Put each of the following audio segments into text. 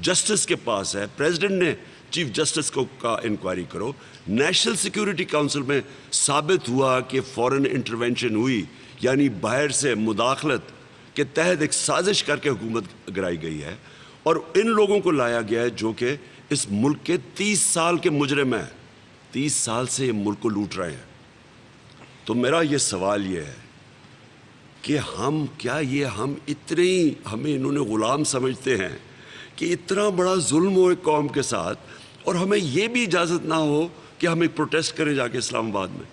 Justice کے پاس ہے. President نے چیف جسٹس کو کا انکوائری کرو. نیشنل سیکیورٹی کونسل میں ثابت ہوا کہ فورن انٹرونشن ہوئی, یعنی باہر سے مداخلت کے تحت ایک سازش کر کے حکومت گرائی گئی ہے, اور ان لوگوں کو لایا گیا ہے جو کہ اس ملک کے 30 سال کے مجرم ہیں. 30 سال سے یہ ملک کو لوٹ رہے ہیں. تو میرا یہ سوال یہ ہے کہ ہم اتنے ہمیں انہوں نے غلام سمجھتے ہیں کہ اتنا بڑا ظلم ہو ایک قوم کے ساتھ, اور ہمیں یہ بھی اجازت نہ ہو کہ ہم ایک پروٹیسٹ کریں جا کے اسلام آباد میں.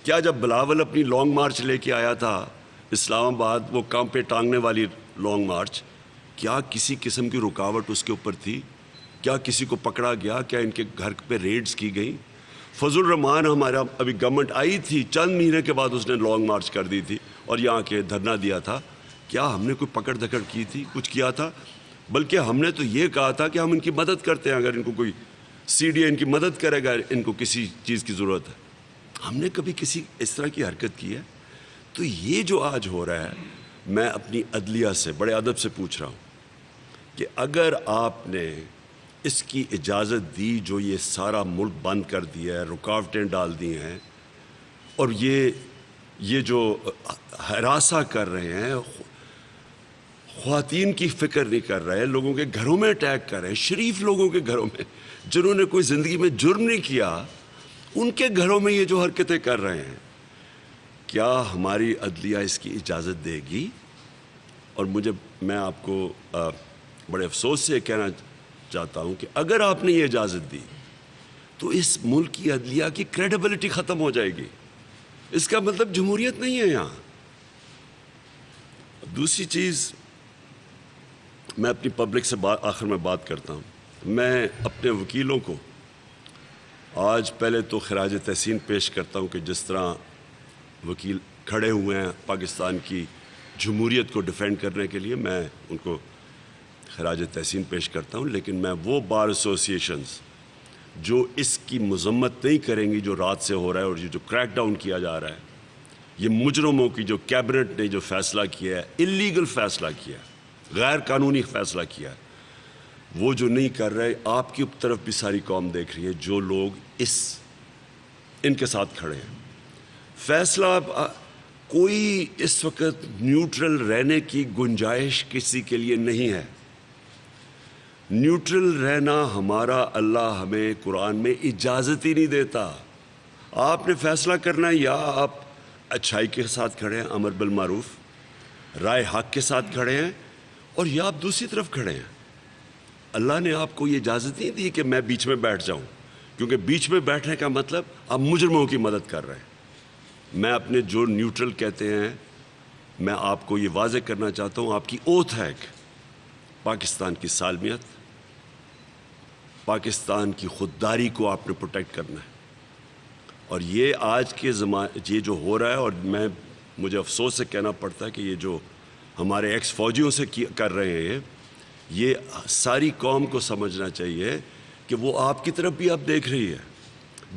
کیا جب بلاول اپنی لانگ مارچ لے کے آیا تھا اسلام آباد, وہ کام پہ ٹانگنے والی لانگ مارچ, کیا کسی قسم کی رکاوٹ اس کے اوپر تھی؟ کیا کسی کو پکڑا گیا؟ کیا ان کے گھر پہ ریڈز کی گئیں؟ فضل الرحمان ہمارا ابھی گورنمنٹ آئی تھی, چند مہینے کے بعد اس نے لانگ مارچ کر دی تھی اور یہاں کے دھرنا دیا تھا. کیا ہم نے کوئی پکڑ دھکڑ کی تھی, کچھ کیا تھا؟ بلکہ ہم نے تو یہ کہا تھا کہ ہم ان کی مدد کرتے ہیں, اگر ان کو کوئی CDA ان کی مدد کرے گا, ان کو کسی چیز کی ضرورت ہے. ہم نے کبھی کسی اس طرح کی حرکت کی ہے؟ تو یہ جو آج ہو رہا ہے, میں اپنی عدلیہ سے بڑے ادب سے پوچھ رہا ہوں کہ اگر آپ نے اس کی اجازت دی, جو یہ سارا ملک بند کر دیا ہے, رکاوٹیں ڈال دی ہیں, اور یہ جو ہراساں کر رہے ہیں, خواتین کی فکر نہیں کر رہے, لوگوں کے گھروں میں اٹیک کر رہے ہیں, شریف لوگوں کے گھروں میں جنہوں نے کوئی زندگی میں جرم نہیں کیا, ان کے گھروں میں یہ جو حرکتیں کر رہے ہیں, کیا ہماری عدلیہ اس کی اجازت دے گی؟ اور میں آپ کو بڑے افسوس سے کہنا چاہتا ہوں کہ اگر آپ نے یہ اجازت دی تو اس ملک کی عدلیہ کی کریڈیبلٹی ختم ہو جائے گی. اس کا مطلب جمہوریت نہیں ہے یہاں. دوسری چیز, میں اپنی پبلک سے آخر میں بات کرتا ہوں. میں اپنے وکیلوں کو آج پہلے تو خراج تحسین پیش کرتا ہوں کہ جس طرح وکیل کھڑے ہوئے ہیں پاکستان کی جمہوریت کو ڈیفینڈ کرنے کے لیے, میں ان کو خراج تحسین پیش کرتا ہوں. لیکن میں وہ بار ایسوسیشنز جو اس کی مذمت نہیں کریں گی جو رات سے ہو رہا ہے, اور یہ جو کریک ڈاؤن کیا جا رہا ہے, یہ مجرموں کی جو کیبنٹ نے جو فیصلہ کیا ہے, اللیگل فیصلہ کیا ہے, غیر قانونی فیصلہ کیا ہے, وہ جو نہیں کر رہے, آپ کی طرف بھی ساری قوم دیکھ رہی ہے, جو لوگ ان کے ساتھ کھڑے ہیں. فیصلہ کوئی اس وقت نیوٹرل رہنے کی گنجائش کسی کے لیے نہیں ہے. نیوٹرل رہنا ہمارا اللہ ہمیں قرآن میں اجازت ہی نہیں دیتا. آپ نے فیصلہ کرنا ہے, یا آپ اچھائی کے ساتھ کھڑے ہیں, امر بالمعروف, رائے حق کے ساتھ کھڑے ہیں, اور یا آپ دوسری طرف کھڑے ہیں. اللہ نے آپ کو یہ اجازت نہیں دی کہ میں بیچ میں بیٹھ جاؤں, کیونکہ بیچ میں بیٹھنے کا مطلب آپ مجرموں کی مدد کر رہے ہیں. میں اپنے جو نیوٹرل کہتے ہیں, میں آپ کو یہ واضح کرنا چاہتا ہوں, آپ کی اوتھ ہے کہ پاکستان کی سالمیت, پاکستان کی خودداری کو آپ نے پروٹیکٹ کرنا ہے. اور یہ آج کے یہ جو ہو رہا ہے, اور مجھے افسوس سے کہنا پڑتا ہے کہ یہ جو ہمارے ایکس فوجیوں سے کر رہے ہیں, یہ ساری قوم کو سمجھنا چاہیے کہ وہ آپ کی طرف بھی اب دیکھ رہی ہے.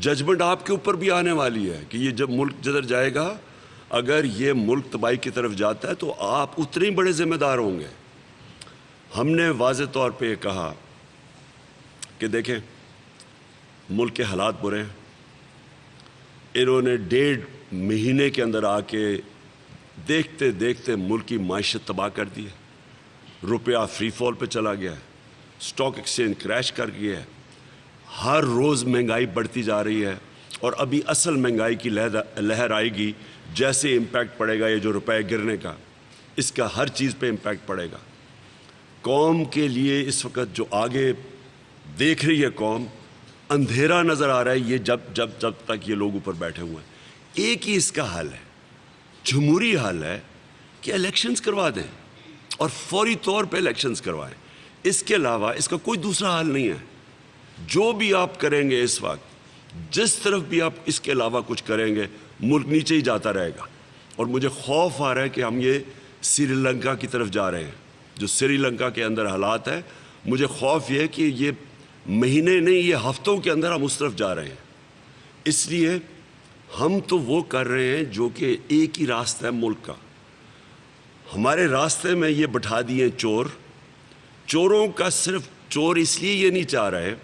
ججمنٹ آپ کے اوپر بھی آنے والی ہے کہ یہ جب ملک جدھر جائے گا, اگر یہ ملک تباہی کی طرف جاتا ہے تو آپ اتنے بڑے ذمہ دار ہوں گے. ہم نے واضح طور پہ یہ کہا کہ دیکھیں ملک کے حالات برے ہیں. انہوں نے 1.5 مہینے کے اندر آ کے دیکھتے دیکھتے ملک کی معیشت تباہ کر دی ہے. روپیہ فری فال پہ چلا گیا ہے, اسٹاک ایکسچینج کریش کر گیا ہے, ہر روز مہنگائی بڑھتی جا رہی ہے, اور ابھی اصل مہنگائی کی لہر آئے گی. جیسے امپیکٹ پڑے گا یہ جو روپے گرنے کا, اس کا ہر چیز پہ امپیکٹ پڑے گا. قوم کے لیے اس وقت جو آگے دیکھ رہی ہے قوم, اندھیرا نظر آ رہا ہے. یہ جب تک یہ لوگ اوپر بیٹھے ہوئے ہیں, ایک ہی اس کا حل ہے, جمہوری حل ہے کہ الیکشنز کروا دیں, اور فوری طور پہ الیکشنز کروائیں. اس کے علاوہ اس کا کوئی دوسرا حل نہیں ہے. جو بھی آپ کریں گے اس وقت, جس طرف بھی آپ اس کے علاوہ کچھ کریں گے, ملک نیچے ہی جاتا رہے گا. اور مجھے خوف آ رہا ہے کہ ہم یہ سری لنکا کی طرف جا رہے ہیں. جو سری لنکا کے اندر حالات ہے, مجھے خوف یہ ہے کہ یہ مہینے نہیں, یہ ہفتوں کے اندر ہم اس طرف جا رہے ہیں. اس لیے ہم تو وہ کر رہے ہیں جو کہ ایک ہی راستہ ہے ملک کا. ہمارے راستے میں یہ بٹھا دیے چور. چوروں کا صرف چور اس لیے یہ نہیں چاہ رہے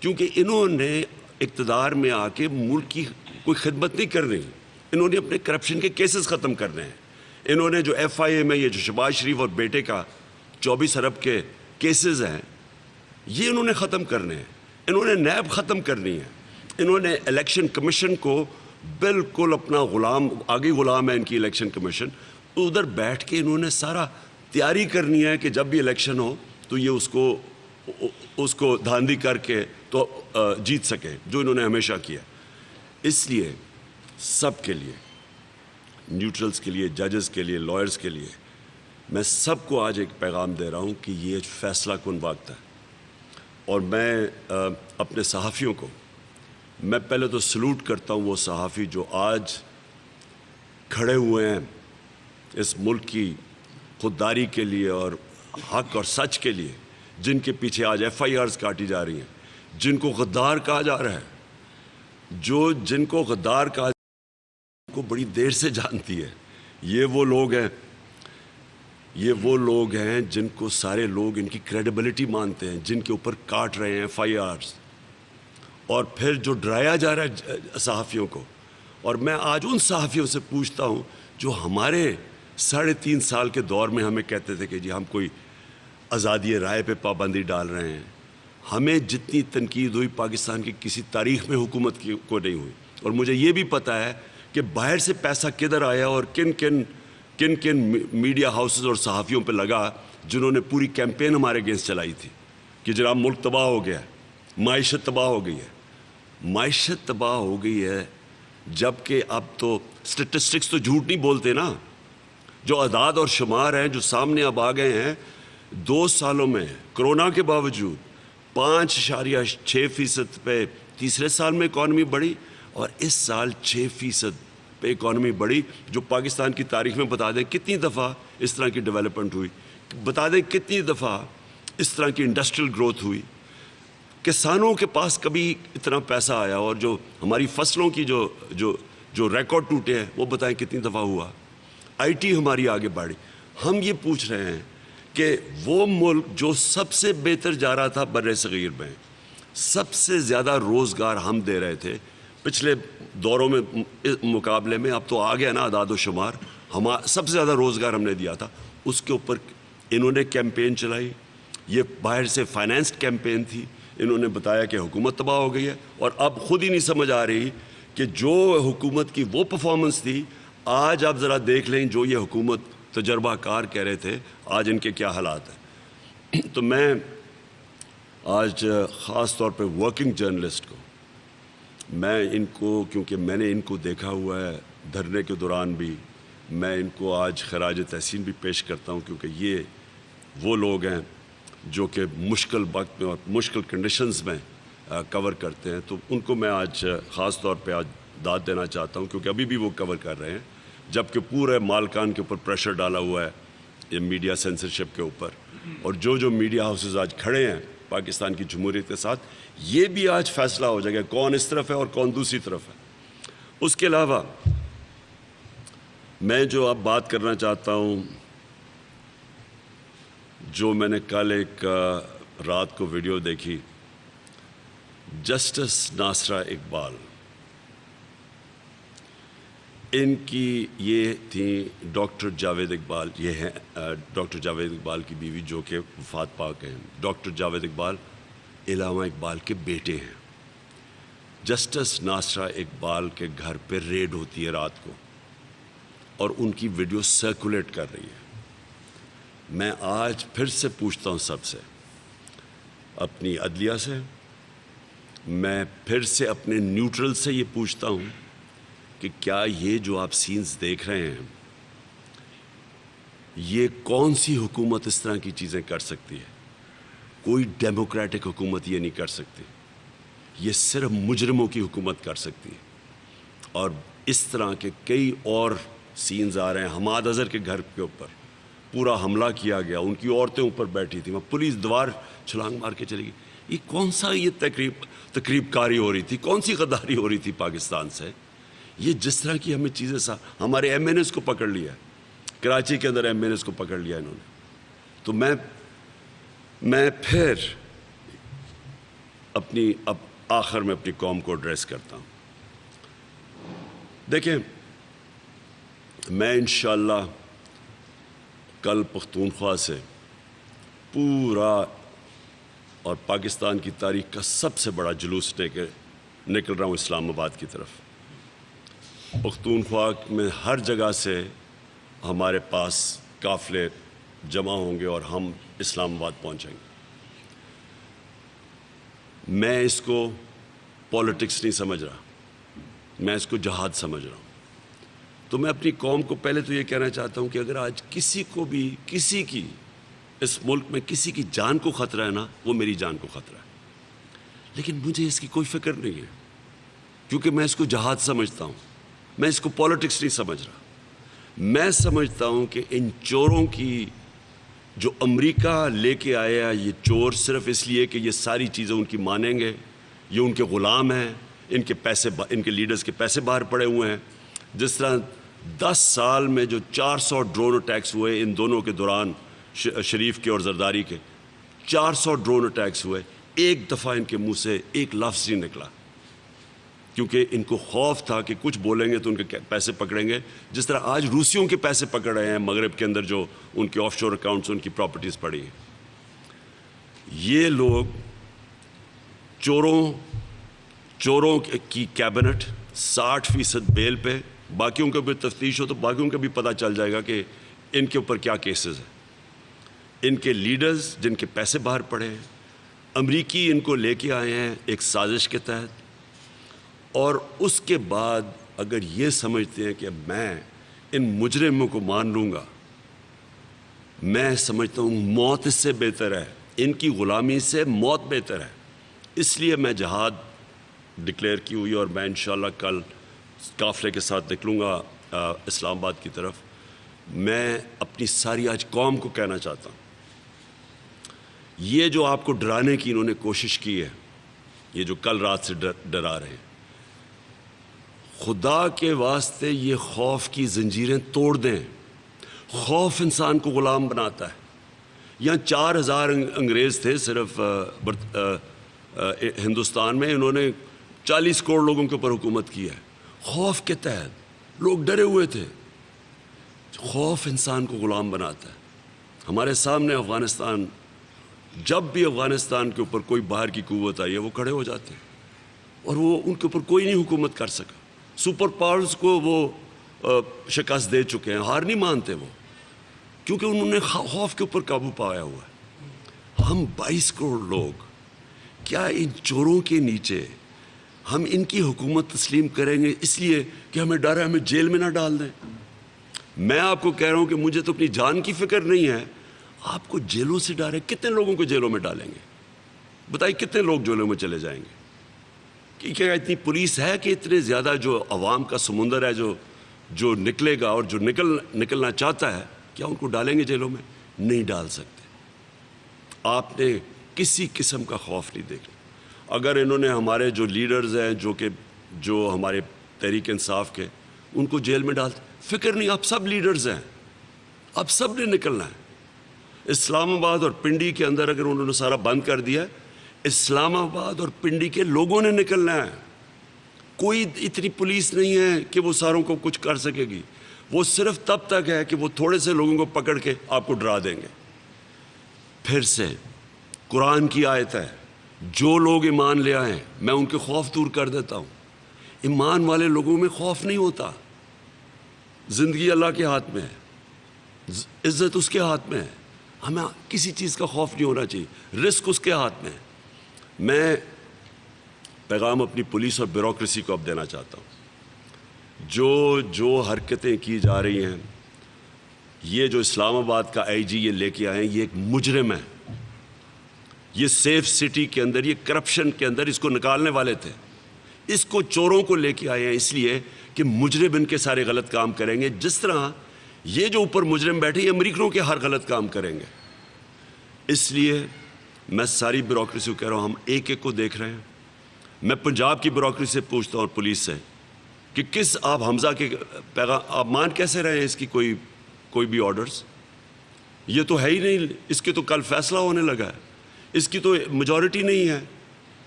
کیونکہ انہوں نے اقتدار میں آ کے ملک کی کوئی خدمت نہیں کر رہی. انہوں نے اپنے کرپشن کے کیسز ختم کرنے ہیں. انہوں نے جو ایف آئی اے میں یہ جو شہباز شریف اور بیٹے کا 24 ارب کے کیسز ہیں یہ انہوں نے ختم کرنے ہیں. انہوں نے نیب ختم کرنی ہے. انہوں نے الیکشن کمیشن کو بالکل اپنا غلام، آگے غلام ہے ان کی الیکشن کمیشن. ادھر بیٹھ کے انہوں نے سارا تیاری کرنی ہے کہ جب بھی الیکشن ہو تو یہ اس کو دھاندلی کر کے تو جیت سکے، جو انہوں نے ہمیشہ کیا. اس لیے سب کے لیے، نیوٹرلز کے لیے، ججز کے لیے، لائرز کے لیے، میں سب کو آج ایک پیغام دے رہا ہوں کہ یہ فیصلہ کن وقت ہے. اور میں اپنے صحافیوں کو، میں پہلے تو سلوٹ کرتا ہوں وہ صحافی جو آج کھڑے ہوئے ہیں اس ملک کی خودداری کے لیے اور حق اور سچ کے لیے، جن کے پیچھے آج ایف آئی آرز کاٹی جا رہی ہیں، جن کو غدار کہا جا رہا ہے، جن کو غدار کہا جا رہا ہے کو بڑی دیر سے جانتی ہے. یہ وہ لوگ ہیں جن کو سارے لوگ ان کی کریڈیبلٹی مانتے ہیں، جن کے اوپر کاٹ رہے ہیں ایف آئی آرز، اور پھر جو ڈرایا جا رہا ہے صحافیوں کو. اور میں آج ان صحافیوں سے پوچھتا ہوں جو ہمارے 3.5 سال کے دور میں ہمیں کہتے تھے کہ جی ہم کوئی آزادی رائے پہ پابندی ڈال رہے ہیں. ہمیں جتنی تنقید ہوئی پاکستان کی کسی تاریخ میں حکومت کو نہیں ہوئی. اور مجھے یہ بھی پتہ ہے کہ باہر سے پیسہ کدھر آیا اور کن میڈیا ہاؤسز اور صحافیوں پہ لگا جنہوں نے پوری کیمپین ہمارے اگینسٹ چلائی تھی کہ جناب ملک تباہ ہو گیا ہے، معیشت تباہ ہو گئی ہے. معیشت تباہ ہو گئی ہے جبکہ اب تو سٹیٹسٹکس تو جھوٹ نہیں بولتے نا. جو اعداد اور شمار ہیں جو سامنے اب آ گئے ہیں، 2 سالوں میں کرونا کے باوجود 5.6% پہ تیسرے سال میں اکانومی بڑھی، اور اس سال 6% پہ اکانومی بڑھی. جو پاکستان کی تاریخ میں بتا دیں کتنی دفعہ اس طرح کی ڈیولپمنٹ ہوئی، بتا دیں کتنی دفعہ اس طرح کی انڈسٹریل گروتھ ہوئی. کسانوں کے پاس کبھی اتنا پیسہ آیا، اور جو ہماری فصلوں کی جو ریکارڈ ٹوٹے ہیں وہ بتائیں کتنی دفعہ ہوا. آئی ٹی ہماری آگے بڑھی. ہم یہ پوچھ رہے ہیں کہ وہ ملک جو سب سے بہتر جا رہا تھا بر صغیر میں، سب سے زیادہ روزگار ہم دے رہے تھے پچھلے دوروں میں مقابلے میں، اب تو آ گیا نا اعداد و شمار، سب سے زیادہ روزگار ہم نے دیا تھا. اس کے اوپر انہوں نے کیمپین چلائی. یہ باہر سے فائنینسڈ کیمپین تھی. انہوں نے بتایا کہ حکومت تباہ ہو گئی ہے، اور اب خود ہی نہیں سمجھ آ رہی کہ جو حکومت کی وہ پرفارمنس تھی، آج آپ ذرا دیکھ لیں جو یہ حکومت تجربہ کار کہہ رہے تھے آج ان کے کیا حالات ہیں. تو میں آج خاص طور پہ ورکنگ جرنلسٹ کو، میں ان کو، کیونکہ میں نے ان کو دیکھا ہوا ہے دھرنے کے دوران بھی، میں ان کو آج خراج تحسین بھی پیش کرتا ہوں، کیونکہ یہ وہ لوگ ہیں جو کہ مشکل وقت میں اور مشکل کنڈیشنز میں کور کرتے ہیں. تو ان کو میں آج خاص طور پہ آج داد دینا چاہتا ہوں، کیونکہ ابھی بھی وہ کور کر رہے ہیں، جبکہ پورے مالکان کے اوپر پریشر ڈالا ہوا ہے یہ میڈیا سینسرشپ کے اوپر. اور جو میڈیا ہاؤسز آج کھڑے ہیں پاکستان کی جمہوریت کے ساتھ، یہ بھی آج فیصلہ ہو جائے گا کون اس طرف ہے اور کون دوسری طرف ہے. اس کے علاوہ میں جو اب بات کرنا چاہتا ہوں، جو میں نے کل ایک رات کو ویڈیو دیکھی، جسٹس ناصرہ اقبال، ان کی یہ تھیں ڈاکٹر جاوید اقبال، یہ ہیں ڈاکٹر جاوید اقبال کی بیوی جو کہ وفات پاک ہیں. ڈاکٹر جاوید اقبال علامہ اقبال کے بیٹے ہیں. جسٹس ناصرہ اقبال کے گھر پہ ریڈ ہوتی ہے رات کو، اور ان کی ویڈیو سرکولیٹ کر رہی ہے. میں آج پھر سے پوچھتا ہوں سب سے، اپنی عدلیہ سے، میں پھر سے اپنے نیوٹرل سے یہ پوچھتا ہوں کہ کیا یہ جو آپ سینز دیکھ رہے ہیں، یہ کون سی حکومت اس طرح کی چیزیں کر سکتی ہے؟ کوئی ڈیموکریٹک حکومت یہ نہیں کر سکتی. یہ صرف مجرموں کی حکومت کر سکتی ہے. اور اس طرح کے کئی اور سینز آ رہے ہیں. حماد اظہر کے گھر کے اوپر پورا حملہ کیا گیا، ان کی عورتیں اوپر بیٹھی تھیں، وہ پولیس دیوار چھلانگ مار کے چلی گئی. یہ کون سا یہ تقریب کاری ہو رہی تھی؟ کون سی غداری ہو رہی تھی پاکستان سے؟ یہ جس طرح کی ہمیں چیزیں ہمارے ایم این ایز کو پکڑ لیا ہے، کراچی کے اندر ایم این ایز کو پکڑ لیا انہوں نے. تو میں پھر اب آخر میں اپنی قوم کو ایڈریس کرتا ہوں. دیکھیں، میں انشاءاللہ کل پختونخوا سے پورا اور پاکستان کی تاریخ کا سب سے بڑا جلوس نکل رہا ہوں اسلام آباد کی طرف. پختونخوا میں ہر جگہ سے ہمارے پاس قافلے جمع ہوں گے اور ہم اسلام آباد پہنچیں گے. میں اس کو پالیٹکس نہیں سمجھ رہا، میں اس کو جہاد سمجھ رہا ہوں. تو میں اپنی قوم کو پہلے تو یہ کہنا چاہتا ہوں کہ اگر آج کسی کو بھی کسی کی اس ملک میں کسی کی جان کو خطرہ ہے نا، وہ میری جان کو خطرہ ہے. لیکن مجھے اس کی کوئی فکر نہیں ہے، کیونکہ میں اس کو جہاد سمجھتا ہوں. میں اس کو پالیٹکس نہیں سمجھ رہا. میں سمجھتا ہوں کہ ان چوروں کی جو امریکہ لے کے آیا، یہ چور صرف اس لیے کہ یہ ساری چیزیں ان کی مانیں گے، یہ ان کے غلام ہیں، ان کے لیڈرز کے پیسے باہر پڑے ہوئے ہیں. جس طرح 10 سال میں جو 400 ڈرون اٹیکس ہوئے ان دونوں کے دوران، شریف کے اور زرداری کے 400 ڈرون اٹیکس ہوئے، ایک دفعہ ان کے منہ سے ایک لفظ نہیں نکلا، کیونکہ ان کو خوف تھا کہ کچھ بولیں گے تو ان کے پیسے پکڑیں گے. جس طرح آج روسیوں کے پیسے پکڑ رہے ہیں مغرب کے اندر، جو ان کے آف شور اکاؤنٹس، ان کی پراپرٹیز پڑی ہیں. یہ لوگ چوروں کی کیبنٹ 60% بیل پہ، باقیوں کا بھی تفتیش ہو تو باقیوں کا بھی پتہ چل جائے گا کہ ان کے اوپر کیا کیسز ہیں. ان کے لیڈرز جن کے پیسے باہر پڑے ہیں، امریکی ان کو لے کے آئے ہیں ایک سازش کے تحت. اور اس کے بعد اگر یہ سمجھتے ہیں کہ میں ان مجرموں کو مان لوں گا، میں سمجھتا ہوں موت اس سے بہتر ہے، ان کی غلامی سے موت بہتر ہے. اس لیے میں جہاد ڈکلیئر کی ہوئی، اور میں انشاءاللہ کل قافلے کے ساتھ نکلوں گا اسلام آباد کی طرف. میں اپنی ساری آج قوم کو کہنا چاہتا ہوں، یہ جو آپ کو ڈرانے کی انہوں نے کوشش کی ہے، یہ جو کل رات سے ڈرا رہے ہیں، خدا کے واسطے یہ خوف کی زنجیریں توڑ دیں. خوف انسان کو غلام بناتا ہے. یہاں 4000 انگریز تھے صرف ہندوستان میں، انہوں نے 40 کروڑ لوگوں کے اوپر حکومت کی ہے. خوف کے تحت لوگ ڈرے ہوئے تھے. خوف انسان کو غلام بناتا ہے. ہمارے سامنے افغانستان، جب بھی افغانستان کے اوپر کوئی باہر کی قوت آئی ہے، وہ کھڑے ہو جاتے ہیں، اور وہ ان کے اوپر کوئی نہیں حکومت کر سکا. سپر پاورز کو وہ شکست دے چکے ہیں، ہار نہیں مانتے وہ، کیونکہ انہوں نے خوف کے اوپر قابو پایا ہوا ہے. ہم 22 کروڑ لوگ کیا ان چوروں کے نیچے ہم ان کی حکومت تسلیم کریں گے اس لیے کہ ہمیں ڈر ہے ہمیں جیل میں نہ ڈال دیں؟ میں آپ کو کہہ رہا ہوں کہ مجھے تو اپنی جان کی فکر نہیں ہے، آپ کو جیلوں سے ڈر ہے. کتنے لوگوں کو جیلوں میں ڈالیں گے؟ بتائیے کتنے لوگ جیلوں میں چلے جائیں گے؟ کہ کیا اتنی پولیس ہے کہ اتنے زیادہ جو عوام کا سمندر ہے جو نکلے گا اور جو نکلنا چاہتا ہے، کیا ان کو ڈالیں گے جیلوں میں؟ نہیں ڈال سکتے. آپ نے کسی قسم کا خوف نہیں دیکھنا. اگر انہوں نے ہمارے جو لیڈرز ہیں جو ہمارے تحریک انصاف کے، ان کو جیل میں ڈالتے، فکر نہیں. آپ سب لیڈرز ہیں، اب سب نے نکلنا ہے. اسلام آباد اور پنڈی کے اندر اگر انہوں نے سارا بند کر دیا، اسلام آباد اور پنڈی کے لوگوں نے نکلنا ہے. کوئی اتنی پولیس نہیں ہے کہ وہ ساروں کو کچھ کر سکے گی. وہ صرف تب تک ہے کہ وہ تھوڑے سے لوگوں کو پکڑ کے آپ کو ڈرا دیں گے. پھر سے قرآن کی آیت ہے، جو لوگ ایمان لے آئیں میں ان کے خوف دور کر دیتا ہوں. ایمان والے لوگوں میں خوف نہیں ہوتا. زندگی اللہ کے ہاتھ میں ہے، عزت اس کے ہاتھ میں ہے. ہمیں کسی چیز کا خوف نہیں ہونا چاہیے، رزق اس کے ہاتھ میں ہے. میں پیغام اپنی پولیس اور بیوروکریسی کو اب دینا چاہتا ہوں. جو حرکتیں کی جا رہی ہیں، یہ جو اسلام آباد کا آئی جی یہ لے کے آئے ہیں، یہ ایک مجرم ہے. یہ سیف سٹی کے اندر، یہ کرپشن کے اندر اس کو نکالنے والے تھے. اس کو چوروں کو لے کے آئے ہیں اس لیے کہ مجرم ان کے سارے غلط کام کریں گے. جس طرح یہ جو اوپر مجرم بیٹھے، یہ امریکنوں کے ہر غلط کام کریں گے. اس لیے میں ساری بیوروکریسی کو کہہ رہا ہوں، ہم ایک ایک کو دیکھ رہے ہیں. میں پنجاب کی بیوروکریسی سے پوچھتا ہوں اور پولیس سے کہ آپ حمزہ کے پیغام آپ مان کیسے رہے ہیں اس کی کوئی بھی آرڈرز؟ یہ تو ہے ہی نہیں. اس کے تو کل فیصلہ ہونے لگا ہے، اس کی تو میجورٹی نہیں ہے.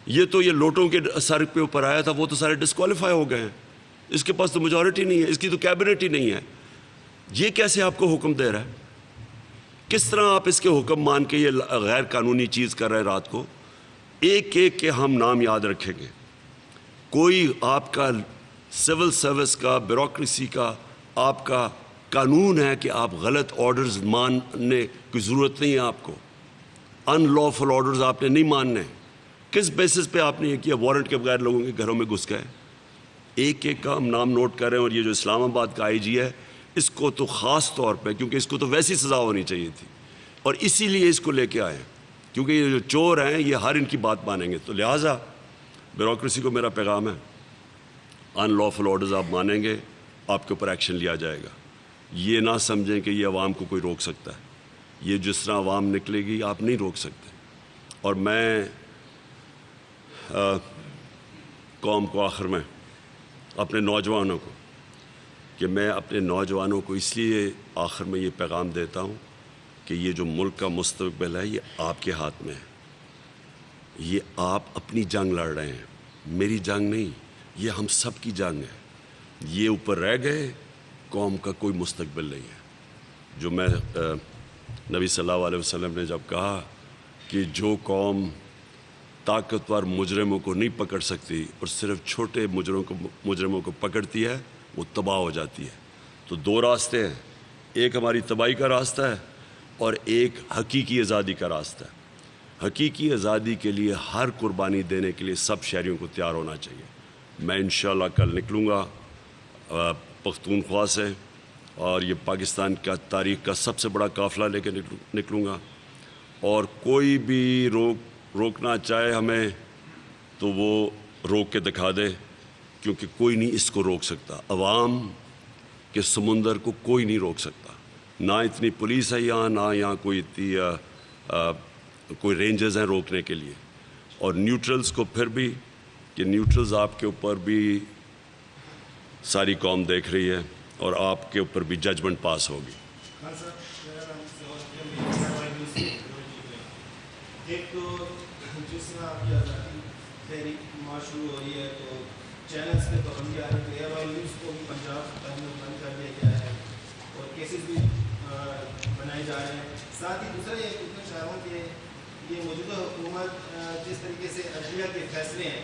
یہ لوٹوں کے سر پہ اوپر آیا تھا، وہ تو سارے ڈسکوالیفائی ہو گئے ہیں، اس کے پاس تو میجورٹی نہیں ہے، اس کی تو کیبنٹ ہی نہیں ہے، یہ کیسے آپ کو حکم دے رہا ہے؟ کس طرح آپ اس کے حکم مان کے یہ غیر قانونی چیز کر رہے ہیں؟ رات کو ایک ایک کے ہم نام یاد رکھیں گے. کوئی آپ کا سول سروس کا، بیوروکریسی کا، آپ کا قانون ہے کہ آپ غلط آرڈرز ماننے کی ضرورت نہیں ہے. آپ کو ان لافل آرڈرز آپ نے نہیں ماننے. کس بیسس پہ آپ نے یہ کیا؟ وارنٹ کے بغیر لوگوں کے گھروں میں گھس گئے. ایک ایک کا ہم نام نوٹ کر رہے ہیں. اور یہ جو اسلام آباد کا آئی جی ہے، اس کو تو خاص طور پہ، کیونکہ اس کو تو ویسی سزا ہونی چاہیے تھی، اور اسی لیے اس کو لے کے آئے ہیں، کیونکہ یہ جو چور ہیں یہ ہر ان کی بات مانیں گے. تو لہٰذا بیوروکریسی کو میرا پیغام ہے، ان لافل آرڈرز آپ مانیں گے، آپ کے اوپر ایکشن لیا جائے گا. یہ نہ سمجھیں کہ یہ عوام کو کوئی روک سکتا ہے. یہ جس طرح عوام نکلے گی آپ نہیں روک سکتے. اور میں قوم کو آخر میں اپنے نوجوانوں کو، کہ میں اپنے نوجوانوں کو اس لیے آخر میں یہ پیغام دیتا ہوں کہ یہ جو ملک کا مستقبل ہے یہ آپ کے ہاتھ میں ہے. یہ آپ اپنی جنگ لڑ رہے ہیں، میری جنگ نہیں، یہ ہم سب کی جنگ ہے. یہ اوپر رہ گئے، قوم کا کوئی مستقبل نہیں ہے. جو میں نبی صلی اللہ علیہ وسلم نے جب کہا کہ جو قوم طاقتور مجرموں کو نہیں پکڑ سکتی اور صرف چھوٹے مجرموں کو پکڑتی ہے، وہ تباہ ہو جاتی ہے. تو دو راستے ہیں، ایک ہماری تباہی کا راستہ ہے اور ایک حقیقی آزادی کا راستہ ہے. حقیقی آزادی کے لیے ہر قربانی دینے کے لیے سب شہریوں کو تیار ہونا چاہیے. میں انشاءاللہ کل نکلوں گا پختونخوا سے، اور یہ پاکستان کا تاریخ کا سب سے بڑا قافلہ لے کے نکلوں گا. اور کوئی بھی روکنا چاہے ہمیں تو وہ روک کے دکھا دے، کیونکہ کوئی نہیں اس کو روک سکتا. عوام کے سمندر کو کوئی نہیں روک سکتا. نہ اتنی پولیس ہے یہاں، نہ یہاں کوئی رینجرز ہیں روکنے کے لیے. اور نیوٹرلز کو پھر بھی، کہ نیوٹرلز آپ کے اوپر بھی ساری قوم دیکھ رہی ہے اور آپ کے اوپر بھی ججمنٹ پاس ہوگی. ایک تو جس طرح آپ کی آزادی تحریک مارچ شروع ہو رہی ہے تو چینلز پہ پابندی آ رہی ہے. ایئر آئل نیوز کو بھی پنجاب میں بند کر دیا گیا ہے اور کیسز بھی بنائے جا رہے ہیں. ساتھ ہی دوسرا یہ پوچھنا چاہ رہا ہوں کہ یہ موجودہ حکومت جس طریقے سے عدلیہ کے فیصلے ہیں،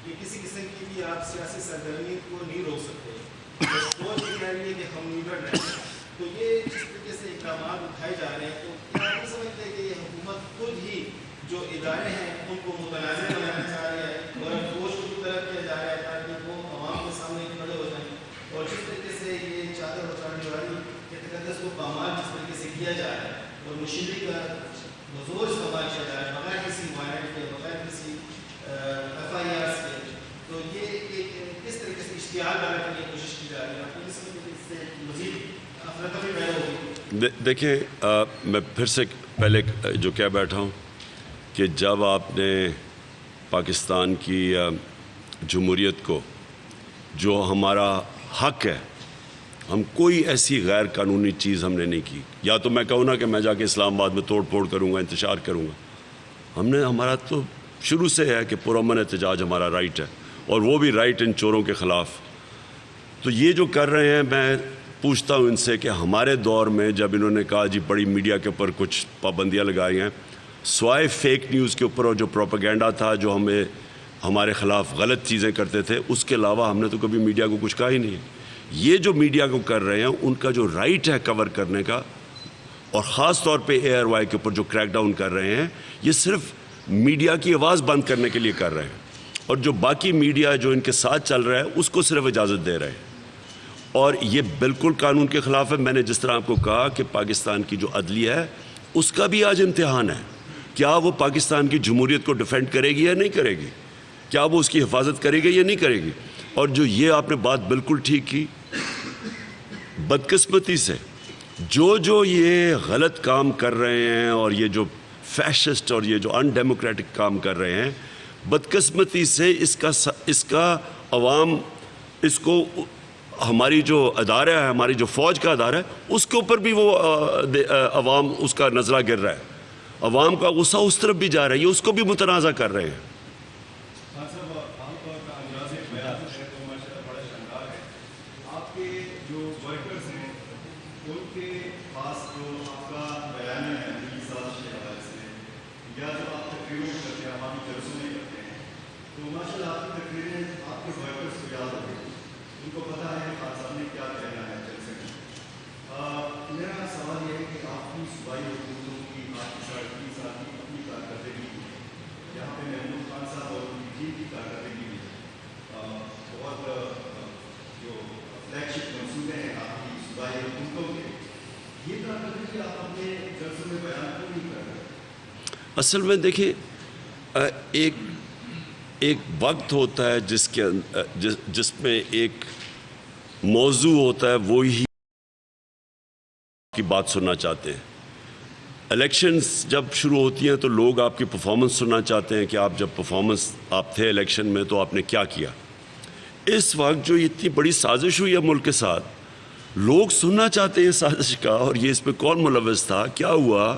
یہ کسی قسم کی بھی آپ سیاسی سرگرمی کو نہیں روک سکتے. سوچ یہ کہہ رہی ہے کہ ہم نیوٹرل رہیں. تو یہ جس طریقے سے اقدامات اٹھائے جا رہے ہیں، تو کیا آپ نہیں سمجھتے کہ یہ حکومت خود ہی جو ادارے ہیں ان کو متنازع بنانا چاہ رہی ہے اور فوج کو بھی طرف کیا جا رہا ہے تاکہ وہ عوام کے سامنے کھڑے ہو جائیں؟ اور جس طریقے سے یہ چادر اٹھانے والی کے تقدس کو پامال جس طریقے سے کیا جا رہا ہے اور مشینری کا بزور استعمال کیا جا رہا ہے بغیر کسی وارنٹ کے، بغیر کسی FIRs کے، تو یہ ایک کس طریقے سے اشتعال ڈالنے کی کوشش کی جا رہی ہے؟ آپ کو اس سے مزید افراتفری پیدا ہوگی. دیکھیں، میں پھر سے پہلے جو کہہ بیٹھا ہوں کہ جب آپ نے پاکستان کی جمہوریت کو، جو ہمارا حق ہے، ہم کوئی ایسی غیر قانونی چیز ہم نے نہیں کی. یا تو میں کہوں نا کہ میں جا کے اسلام آباد میں توڑ پھوڑ کروں گا، انتشار کروں گا. ہمارا تو شروع سے ہے کہ پرامن احتجاج ہمارا رائٹ ہے، اور وہ بھی رائٹ ان چوروں کے خلاف. تو یہ جو کر رہے ہیں، میں پوچھتا ہوں ان سے کہ ہمارے دور میں جب انہوں نے کہا جی بڑی میڈیا کے اوپر کچھ پابندیاں لگائی ہیں، سوائے فیک نیوز کے اوپر اور جو پروپیگنڈا تھا جو ہمارے خلاف غلط چیزیں کرتے تھے، اس کے علاوہ ہم نے تو کبھی میڈیا کو کچھ کہا ہی نہیں. یہ جو میڈیا کو کر رہے ہیں، ان کا جو رائٹ ہے کور کرنے کا، اور خاص طور پہ ARY کے اوپر جو کریک ڈاؤن کر رہے ہیں، یہ صرف میڈیا کی آواز بند کرنے کے لیے کر رہے ہیں. اور جو باقی میڈیا جو ان کے ساتھ چل رہا ہے اس کو صرف اجازت دے رہے ہیں. اور یہ بالکل قانون کے خلاف ہے. میں نے جس طرح آپ کو کہا کہ پاکستان کی جو عدلیہ ہے اس کا بھی آج امتحان ہے. کیا وہ پاکستان کی جمہوریت کو ڈیفینڈ کرے گی یا نہیں کرے گی؟ کیا وہ اس کی حفاظت کرے گی یا نہیں کرے گی؟ اور جو یہ آپ نے بات بالکل ٹھیک کی، بدقسمتی سے جو یہ غلط کام کر رہے ہیں اور یہ جو فیشسٹ اور یہ جو ان ڈیموکریٹک کام کر رہے ہیں، بدقسمتی سے اس کا عوام، اس کو ہماری جو ادارہ ہے، ہماری جو فوج کا ادارہ ہے، اس کے اوپر بھی وہ عوام اس کا نظرہ گر رہا ہے. عوام کا غصہ اس طرف بھی جا رہا ہے، یہ اس کو بھی متنازع کر رہے ہیں. خان صاحب عام طور کا انداز بیان ہے تو ماشاء اللہ بڑا شاندار ہے. آپ کے جو ورکرز ہیں ان کے پاس جو آپ کا بیان ہے کی سازش کے حوالے سے یا جو آپ تقریروں میں کرتے ہیں آپ کی جلسوں میں کرتے ہیں تو ماشاء اللہ آپ کی تقریریں آپ کے ورکرز کو یاد ہوتی ہیں, ان کو پتہ ہے خان صاحب نے کیا کہنا ہے جلسے میں. میرا سوال یہ ہے کہ آپ کی صوبائی حکومتوں کی آپ کی ساڑھے 3 سال کی اپنی کارکردگی یہاں پہ محمود خان صاحب اور ان کی ٹیم کی کارکردگی میں بہت جو فلیگ شپ منصوبے ہیں آپ کی صوبائی حکومتوں کے, یہ کارکردگی آپ اپنے جلسوں میں بیان کیوں نہیں کر رہے؟ اصل میں دیکھیں ایک وقت ہوتا ہے جس میں ایک موضوع ہوتا ہے وہی کی بات سننا چاہتے ہیں. الیکشنز جب شروع ہوتی ہیں تو لوگ آپ کی پرفارمنس سننا چاہتے ہیں کہ آپ جب آپ تھے الیکشن میں تو آپ نے کیا کیا. اس وقت جو اتنی بڑی سازش ہوئی ہے ملک کے ساتھ, لوگ سننا چاہتے ہیں سازش کا, اور یہ اس پہ کون ملوث تھا, کیا ہوا,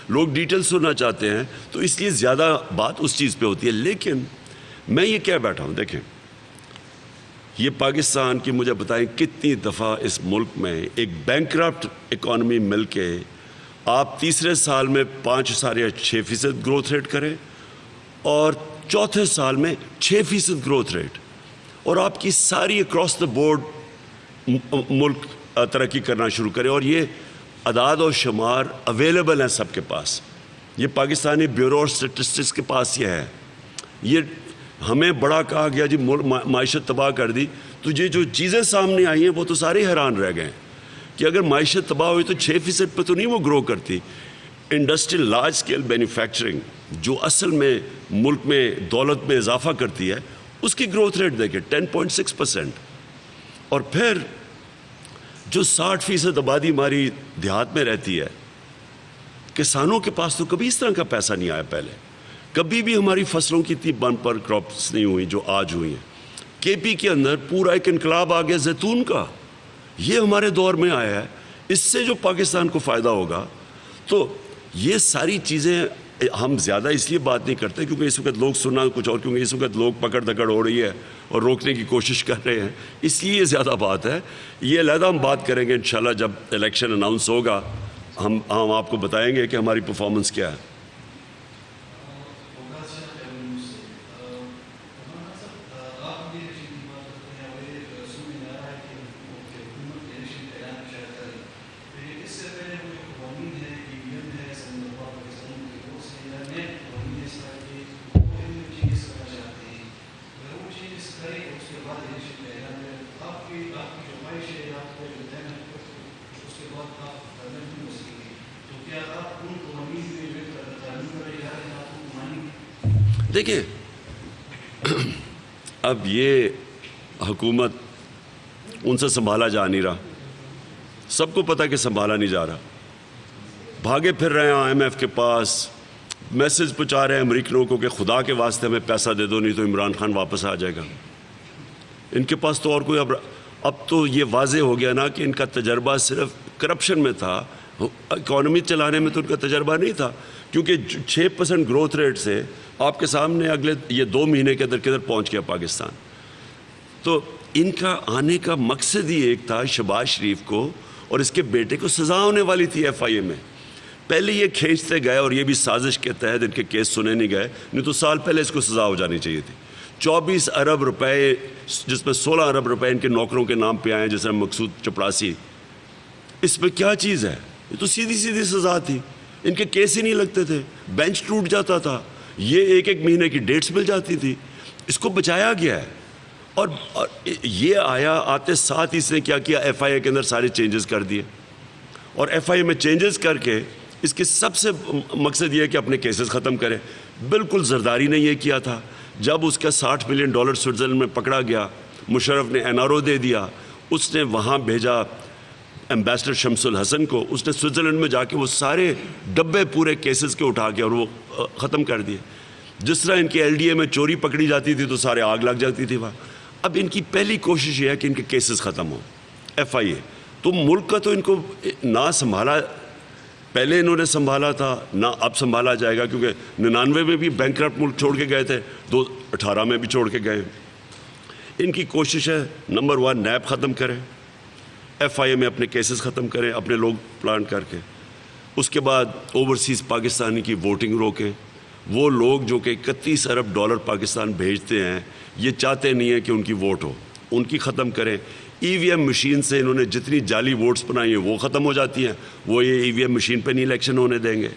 لوگ ڈیٹیل سننا چاہتے ہیں, تو اس لیے زیادہ بات اس چیز پہ ہوتی ہے. لیکن میں یہ کہہ بیٹھا ہوں, دیکھیں یہ پاکستان کی مجھے بتائیں کتنی دفعہ اس ملک میں ایک بینکرپٹ اکانومی مل کے آپ تیسرے سال میں 5.6% گروتھ ریٹ کریں اور چوتھے سال میں 6% گروتھ ریٹ, اور آپ کی ساری اکراس دا بورڈ ملک ترقی کرنا شروع کرے. اور یہ اعداد و شمار اویلیبل ہیں سب کے پاس, یہ پاکستانی بیورو آف اسٹیٹسٹکس کے پاس یہ ہے. یہ ہمیں بڑا کہا گیا جی معیشت تباہ کر دی, تو یہ جو چیزیں سامنے آئی ہیں وہ تو سارے حیران رہ گئے کہ اگر معیشت تباہ ہوئی تو 6% پہ تو نہیں وہ گرو کرتی. انڈسٹریل لارج اسکیل مینوفیکچرنگ جو اصل میں ملک میں دولت میں اضافہ کرتی ہے, اس کی گروتھ ریٹ دیکھیں 10.6%. اور پھر جو 60% آبادی ہماری دیہات میں رہتی ہے, کسانوں کے پاس تو کبھی اس طرح کا پیسہ نہیں آیا پہلے, کبھی بھی ہماری فصلوں کی اتنی بمپر کراپس نہیں ہوئی جو آج ہوئی ہیں. کے پی کے اندر پورا ایک انقلاب آ گیا زیتون کا, یہ ہمارے دور میں آیا ہے, اس سے جو پاکستان کو فائدہ ہوگا. تو یہ ساری چیزیں ہم زیادہ اس لیے بات نہیں کرتے کیونکہ اس وقت لوگ سننا کچھ اور, کیونکہ اس وقت لوگ پکڑ دکڑ ہو رہی ہے اور روکنے کی کوشش کر رہے ہیں, اس لیے زیادہ بات ہے. یہ علیحدہ ہم بات کریں گے انشاءاللہ جب الیکشن اناؤنس ہوگا, ہم آپ کو بتائیں گے کہ ہماری پرفارمنس کیا ہے. دیکھیں اب یہ حکومت ان سے سنبھالا جا نہیں رہا, سب کو پتہ کہ سنبھالا نہیں جا رہا. بھاگے پھر رہے ہیں آئی ایم ایف کے پاس, میسج پہنچا رہے ہیں امریکنوں کو کہ خدا کے واسطے ہمیں پیسہ دے دو نہیں تو عمران خان واپس آ جائے گا. ان کے پاس تو اور کوئی اب تو یہ واضح ہو گیا نا کہ ان کا تجربہ صرف کرپشن میں تھا, اکانومی چلانے میں تو ان کا تجربہ نہیں تھا. کیونکہ 6% گروتھ ریٹ سے آپ کے سامنے اگلے یہ 2 مہینے کے اندر کدھر پہنچ گیا پاکستان. تو ان کا آنے کا مقصد ہی ایک تھا, شہباز شریف کو اور اس کے بیٹے کو سزا ہونے والی تھی ایف آئی اے میں. پہلے یہ کھینچتے گئے اور یہ بھی سازش کے تحت ان کے کیس سنے نہیں گئے, نہیں تو سال پہلے اس کو سزا ہو جانی چاہیے تھی. 24 ارب روپے جس میں 16 ارب روپے ان کے نوکروں کے نام پہ آئے ہیں, جیسے مقصود چپڑاسی, اس میں کیا چیز ہے؟ یہ تو سیدھی سزا تھی. ان کے کیس ہی نہیں لگتے تھے, بینچ ٹوٹ جاتا تھا, یہ ایک مہینے کی ڈیٹس مل جاتی تھی. اس کو بچایا گیا ہے. اور یہ آتے ساتھ اس نے کیا کیا, ایف آئی اے کے اندر سارے چینجز کر دیے, اور ایف آئی اے میں چینجز کر کے اس کے سب سے مقصد یہ ہے کہ اپنے کیسز ختم کرے. بالکل زرداری نے یہ کیا تھا. جب اس کا $60 ملین سوئٹزرلینڈ میں پکڑا گیا, مشرف نے این آر او دے دیا, اس نے وہاں بھیجا ایمبیسڈر شمس الحسن کو, اس نے سوئٹزرلینڈ میں جا کے وہ سارے ڈبے پورے کیسز کے اٹھا کے اور وہ ختم کر دیے. جس طرح ان کی ایل ڈی اے میں چوری پکڑی جاتی تھی تو سارے آگ لگ جاتی تھی وہاں. اب ان کی پہلی کوشش یہ ہے کہ ان کے کیسز ختم ہوں, ایف آئی اے. تو ملک کا تو ان کو نہ سنبھالا پہلے انہوں نے سنبھالا تھا نہ اب سنبھالا جائے گا، کیونکہ 99 میں بھی بینکرپٹ ملک چھوڑ کے گئے تھے، 2018 میں بھی چھوڑ کے گئے۔ ان کی کوشش ہے نمبر 1 نیب ختم کریں، FIA میں اپنے کیسز ختم کریں اپنے لوگ پلانٹ کر کے، اس کے بعد اوورسیز پاکستانی کی ووٹنگ روکیں۔ وہ لوگ جو کہ $31 ارب پاکستان بھیجتے ہیں، یہ چاہتے نہیں ہیں کہ ان کی ووٹ ہو، ان کی ختم کریں۔ EVM مشین سے انہوں نے جتنی جعلی ووٹس بنائی ہیں وہ ختم ہو جاتی ہیں، وہ یہ EVM مشین پہ نہیں الیکشن ہونے دیں گے۔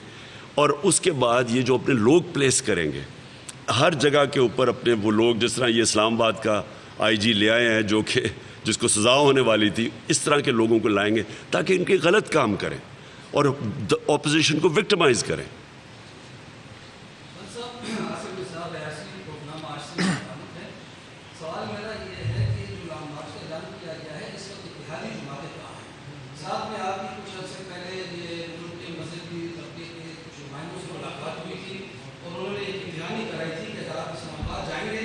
اور اس کے بعد یہ جو اپنے لوگ پلیس کریں گے ہر جگہ کے اوپر، اپنے وہ لوگ جس طرح یہ اسلام آباد کا IG لے آئے ہیں جو کہ جس کو سزا ہونے والی تھی، اس طرح کے لوگوں کو لائیں گے تاکہ ان کے غلط کام کریں اور اپوزیشن کو وکٹمائز کریں۔ سوال میرا یہ ہے کہ جو لانگ مارچ کا اعلان کیا گیا ہے، اس وقت اتحادی جماعتیں کہاں ہیں؟ ساتھ میں آپ کی کچھ عرصے پہلے یہ ملک کے مذہبی طبقے کے کچھ نمائندوں سے ملاقات ہوئی تھی اور انہوں نے ایک امتحانی کرائی تھی کہ اگر آپ اسلام آباد جائیں گے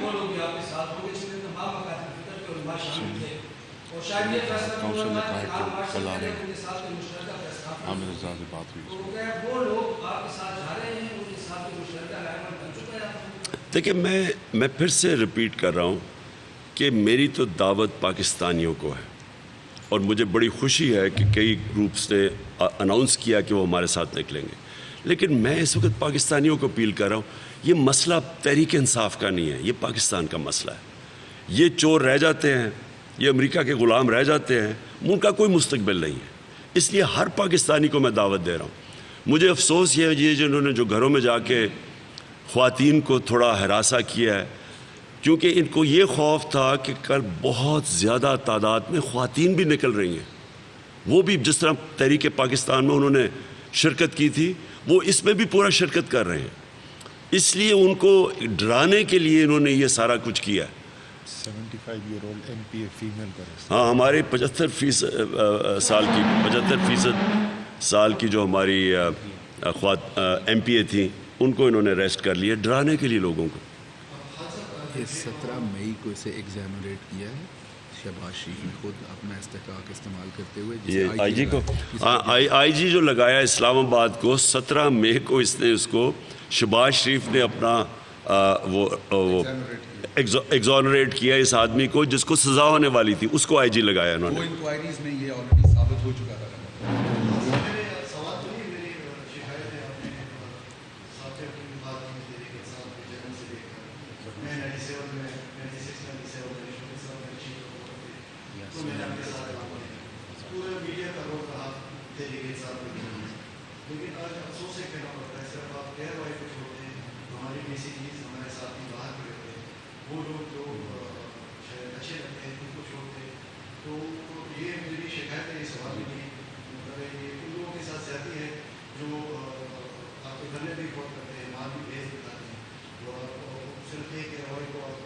وہ لوگ بھی آپ کے ساتھ ہوں گے، جن میں تمام مکاتب فکر کے علماء شامل تھے، اور شاید یہ فیصلہ ہوا تھا کہ لانگ مارچ سے پہلے ان کے ساتھ کوئی مشترکہ فیصلہ تو کیا وہ لوگ آپ کے ساتھ جا رہے ہیں، ان کے ساتھ کوئی مشترکہ رائے بن چکا ہے؟ دیکھیں میں پھر سے ریپیٹ کر رہا ہوں کہ میری تو دعوت پاکستانیوں کو ہے، اور مجھے بڑی خوشی ہے کہ کئی گروپس نے اناؤنس کیا کہ وہ ہمارے ساتھ نکلیں گے، لیکن میں اس وقت پاکستانیوں کو اپیل کر رہا ہوں، یہ مسئلہ تحریک انصاف کا نہیں ہے، یہ پاکستان کا مسئلہ ہے۔ یہ چور رہ جاتے ہیں، یہ امریکہ کے غلام رہ جاتے ہیں، ان کا کوئی مستقبل نہیں ہے، اس لیے ہر پاکستانی کو میں دعوت دے رہا ہوں۔ مجھے افسوس یہ ہے یہ جنہوں نے جو گھروں میں جا کے خواتین کو تھوڑا ہراساں کیا ہے، کیونکہ ان کو یہ خوف تھا کہ کل بہت زیادہ تعداد میں خواتین بھی نکل رہی ہیں، وہ بھی جس طرح تحریک پاکستان میں انہوں نے شرکت کی تھی وہ اس میں بھی پورا شرکت کر رہے ہیں، اس لیے ان کو ڈرانے کے لیے انہوں نے یہ سارا کچھ کیا ہے۔ 75-year-old MPA female کا ہاں، ہمارے 75% سال کی جو ہماری MPA تھیں ان کو انہوں نے اریسٹ کر لیا ڈرانے کے لیے لوگوں کو۔ 17 مئی کو اسے ایگزامینیٹ کیا ہے شہباز شریف نے خود اپنا استحقاق استعمال کرتے ہوئے، یہ IG کو IG جو لگایا اسلام آباد کو 17 مئی کو اس نے اس کو شہباز شریف نے اپنا وہ ایگزونریٹ کیا اس آدمی کو جس کو سزا ہونے والی تھی، اس کو IG لگایا انہوں نے۔ انکوائریز میں یہ آلریڈی ثابت ہو چکا تھا۔ لیکن آج افسوس سے کہنا پڑتا ہے صرف آپ کہہ رہے کو چھوڑتے ہیں، ہماری بیسی چیز ہمارے ساتھی باہر کھڑے ہوتے ہیں، وہ لوگ جو شاید اچھے لگتے ہیں ان کو چھوڑتے ہیں، تو یہ میری شکایت ہے، یہ سوال بھی نہیں مطلب یہ ان لوگوں کے ساتھ زیادتی ہے جو آپ کے گھر میں بھی غور کرتے ہیں، مال بھی بھیج دکھاتے ہیں، اور صرف ایک روایت کو آپ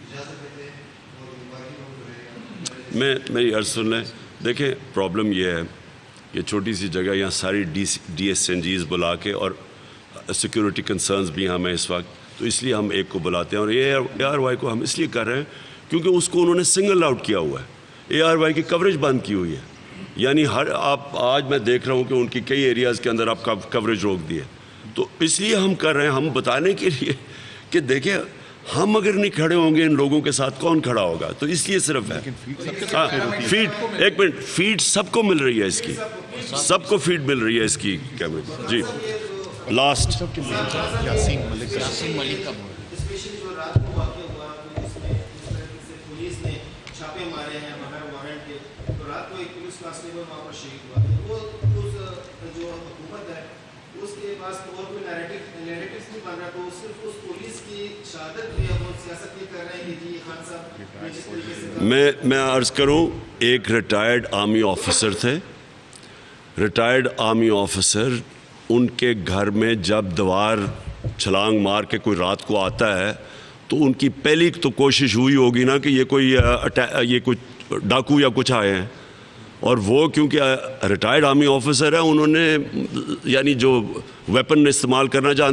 اجازت دیتے ہیں اور باقی لوگ جو ہے میری عرض سن لیں۔ دیکھیں پرابلم یہ ہے کہ چھوٹی سی جگہ یہاں ساری DSNGs بلا کے، اور سیکورٹی کنسرنز بھی ہمیں اس وقت، تو اس لیے ہم ایک کو بلاتے ہیں، اور ARY کو ہم اس لیے کر رہے ہیں کیونکہ اس کو انہوں نے سنگل آؤٹ کیا ہوا ہے، ARY کی کوریج بند کی ہوئی ہے، یعنی آپ آج میں دیکھ رہا ہوں کہ ان کی کئی ایریاز کے اندر آپ کوریج روک دی ہے، تو اس لیے ہم کر رہے ہیں، ہم بتانے کے لیے کہ دیکھیں ہم اگر نہیں کھڑے ہوں گے ان لوگوں کے ساتھ کون کھڑا ہوگا، تو اس لیے صرف ہے۔ ایک منٹ، فیڈ سب کو مل رہی ہے، اس کی سب کو فیڈ مل رہی ہے اس کی کیمرے۔ جی لاسٹ یاسین ملک اسپیشلی جو رات کو واقع ہوا اس میں پولیس نے چھاپے مارے ہیں بغیر وارنٹ کے، تو رات کو ایک پولیس کانسٹیبل وہاں پر شہید ہوا ہے، وہ جو حکومت ہے اس کے پاس اور کوئی نیریٹیوز نہیں بن رہا، تو صرف اس پولیس کی شہادت بھی ہے، وہ سیاست یہ کر رہے ہیں کہ جی خان صاحب جس طریقے سے میں عرض کروں، ایک ریٹائرڈ آرمی آفیسر تھے، ریٹائرڈ آرمی آفیسر، ان کے گھر میں جب دیوار چھلانگ مار کے کوئی رات کو آتا ہے تو ان کی پہلی تو کوشش ہوئی ہوگی نا کہ یہ کوئی ڈاکو یا کچھ آئے ہیں، اور وہ کیونکہ ریٹائرڈ آرمی آفیسر ہے، انہوں نے یعنی جو ویپن استعمال کرنا جانتے